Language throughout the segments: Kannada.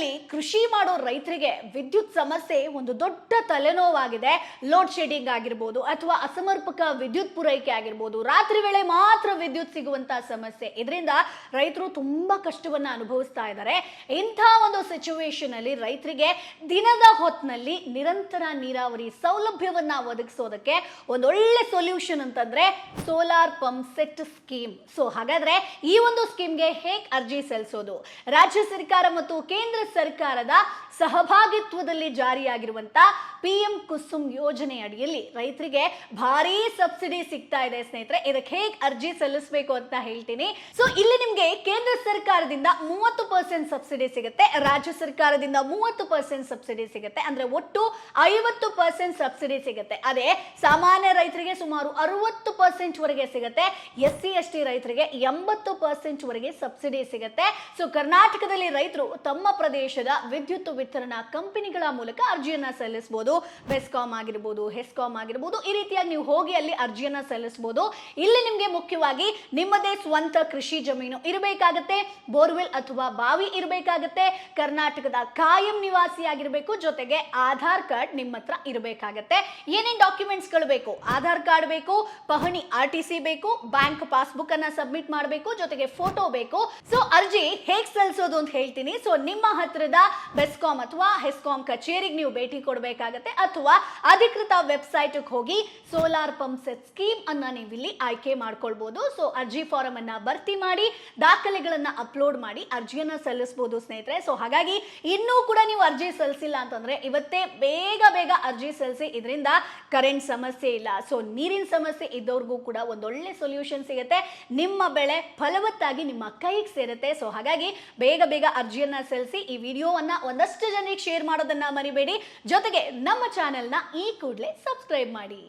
ಕರ್ನಾಟಕದಲ್ಲಿ ಕೃಷಿ ಮಾಡೋ ರೈತರಿಗೆ ವಿದ್ಯುತ್ ಸಮಸ್ಯೆ ಒಂದು ದೊಡ್ಡ ತಲೆನೋವಾಗಿದೆ. ಲೋಡ್ ಶೆಡ್ಡಿಂಗ್ ಆಗಿರ್ಬೋದು ಅಥವಾ ಅಸಮರ್ಪಕ ವಿದ್ಯುತ್ ಪೂರೈಕೆ ಆಗಿರ್ಬೋದು, ರಾತ್ರಿ ವೇಳೆ ಮಾತ್ರ ವಿದ್ಯುತ್ ಸಿಗುವಂತಹ ಸಮಸ್ಯೆ, ಇದರಿಂದ ರೈತರು ತುಂಬಾ ಕಷ್ಟವನ್ನ ಅನುಭವಿಸ್ತಾ ಇದ್ದಾರೆ. ಇಂಥ ಒಂದು ಸಿಚುವೇಶನ್ ಅಲ್ಲಿ ರೈತರಿಗೆ ದಿನದ ಹೊತ್ತಿನಲ್ಲಿ ನಿರಂತರ ನೀರಾವರಿ ಸೌಲಭ್ಯವನ್ನ ಒದಗಿಸೋದಕ್ಕೆ ಒಂದೊಳ್ಳೆ ಸೊಲ್ಯೂಷನ್ ಅಂತಂದ್ರೆ solar pump set scheme. So ಹಾಗಾದ್ರೆ ಈ ಒಂದು ಸ್ಕೀಮ್ಗೆ ಹೇಗೆ ಅರ್ಜಿ ಸಲ್ಲಿಸೋದು? ರಾಜ್ಯ ಸರ್ಕಾರ ಮತ್ತು ಕೇಂದ್ರ ಸರ್ಕಾರದ ಸಹಭಾಗಿತ್ವದಲ್ಲಿ ಜಾರಿಯಾಗಿರುವಂತ PM ಕುಸುಮ್ ಯೋಜನೆ ಅಡಿಯಲ್ಲಿ ರೈತರಿಗೆ ಭಾರಿ ಸಬ್ಸಿಡಿ ಸಿಗ್ತಾ ಇದೆ ಸ್ನೇಹಿತರೆ. ಇದಕ್ಕೆ ಹೇಗೆ ಅರ್ಜಿ ಸಲ್ಲಿಸಬೇಕು ಅಂತ ಹೇಳ್ತೀನಿ. ಸೊ ಇಲ್ಲಿ ನಿಮ್ಗೆ ಕೇಂದ್ರ ಸರ್ಕಾರದಿಂದ 30% ಸಬ್ಸಿಡಿ ಸಿಗುತ್ತೆ, ರಾಜ್ಯ ಸರ್ಕಾರದಿಂದ 30% ಸಬ್ಸಿಡಿ ಸಿಗುತ್ತೆ. ಅಂದ್ರೆ ಒಟ್ಟು 50% ಸಬ್ಸಿಡಿ ಸಿಗುತ್ತೆ. ಅದೇ ಸಾಮಾನ್ಯ ರೈತರಿಗೆ ಸುಮಾರು 60% ವರೆಗೆ ಸಿಗುತ್ತೆ. SC/ST ರೈತರಿಗೆ 80% ವರೆಗೆ ಸಬ್ಸಿಡಿ ಸಿಗುತ್ತೆ. ಸೊ ಕರ್ನಾಟಕದಲ್ಲಿ ರೈತರು ತಮ್ಮ ಪ್ರದೇಶದ ವಿದ್ಯುತ್ ವಿತರಣಾ ಕಂಪನಿಗಳ ಮೂಲಕ ಅರ್ಜಿಯನ್ನ ಸಲ್ಲಿಸಬಹುದು. ಬೆಸ್ಕಾಂ ಆಗಿರಬಹುದು, ಹೆಸ್ಕಾಂ ಆಗಿರಬಹುದು, ಈ ರೀತಿಯಾಗಿ ನೀವು ಹೋಗಿ ಅಲ್ಲಿ ಅರ್ಜಿಯನ್ನ ಸಲ್ಲಿಸಬಹುದು. ಇಲ್ಲಿ ನಿಮ್ಗೆ ಮುಖ್ಯವಾಗಿ ನಿಮ್ಮದೇ ಸ್ವಂತ ಕೃಷಿ ಜಮೀನು ಇರಬೇಕಾಗತ್ತೆ, ಬೋರ್ವೆಲ್ ಅಥವಾ ಬಾವಿ ಇರಬೇಕಾಗತ್ತೆ, ಕರ್ನಾಟಕದ ಕಾಯಂ ನಿವಾಸಿ ಆಗಿರಬೇಕು, ಜೊತೆಗೆ ಆಧಾರ್ ಕಾರ್ಡ್ ನಿಮ್ಮ ಹತ್ರ ಇರಬೇಕಾಗತ್ತೆ. ಏನೇನ್ ಡಾಕ್ಯುಮೆಂಟ್ಸ್ ಗಳು ಬೇಕು? ಆಧಾರ್ ಕಾರ್ಡ್ ಬೇಕು, ಪಹಣಿ RTC ಬೇಕು, ಬ್ಯಾಂಕ್ ಪಾಸ್ಬುಕ್ ಅನ್ನ ಸಬ್ಮಿಟ್ ಮಾಡಬೇಕು, ಜೊತೆಗೆ ಫೋಟೋ ಬೇಕು. ಸೊ ಅರ್ಜಿ ಹೇಗೆ ಸಲ್ಲಿಸೋದು ಅಂತ ಹೇಳ್ತೀನಿ. ಸೊ ನಿಮ್ಮ ಹತ್ತಿರದ ಬೆಸ್ಕಾಂ ಅಥವಾ ಹೆಸ್ಕಾಂ ಕಚೇರಿಗೆ ನೀವು ಭೇಟಿ ಕೊಡಬೇಕಾಗತ್ತೆ, ಅಥವಾ ಅಧಿಕೃತ ವೆಬ್ಸೈಟ್ ಹೋಗಿ ಸೋಲಾರ್ ಪಂಪ್ ಸೆಟ್ ಸ್ಕೀಮ್ ಅನ್ನ ನೀವು ಇಲ್ಲಿ ಆಯ್ಕೆ ಮಾಡ್ಕೊಳ್ಬಹುದು. ಸೊ ಅರ್ಜಿ ಫಾರಂ ಅನ್ನ ಭರ್ತಿ ಮಾಡಿ ದಾಖಲೆಗಳನ್ನ ಅಪ್ಲೋಡ್ ಮಾಡಿ ಅರ್ಜಿಯನ್ನ ಸಲ್ಲಿಸಬಹುದು ಸ್ನೇಹಿತರೆ. ಸೊ ಹಾಗಾಗಿ ಇನ್ನೂ ಕೂಡ ನೀವು ಅರ್ಜಿ ಸಲ್ಲಿಸಿಲ್ಲ ಅಂತಂದ್ರೆ ಇವತ್ತೇ ಬೇಗ ಅರ್ಜಿ ಸಲ್ಲಿಸಿ. ಇದರಿಂದ ಕರೆಂಟ್ ಸಮಸ್ಯೆ ಇಲ್ಲ, ಸೊ ನೀರಿನ ಸಮಸ್ಯೆ ಇದ್ದವ್ರಿಗೂ ಕೂಡ ಒಂದೊಳ್ಳೆ ಸೊಲ್ಯೂಷನ್ ಸಿಗುತ್ತೆ. ನಿಮ್ಮ ಬೆಳೆ ಫಲವತ್ತಾಗಿ ನಿಮ್ಮ ಕೈಗೆ ಸೇರುತ್ತೆ. ಸೊ ಹಾಗಾಗಿ ಬೇಗ ಅರ್ಜಿಯನ್ನ ಸಲ್ಲಿಸಿ. ಈ ವಿಡಿಯೋವನ್ನ ಒಂದಷ್ಟು ಜನರಿಗೆ ಶೇರ್ ಮಾಡೋದನ್ನ ಮರಿಬೇಡಿ. ಜೊತೆಗೆ ನಮ್ಮ ಚಾನೆಲ್ನ ಈ ಕೂಡಲೇ ಸಬ್ಸ್ಕ್ರೈಬ್ ಮಾಡಿ.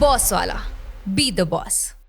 Boss Vala, B the boss.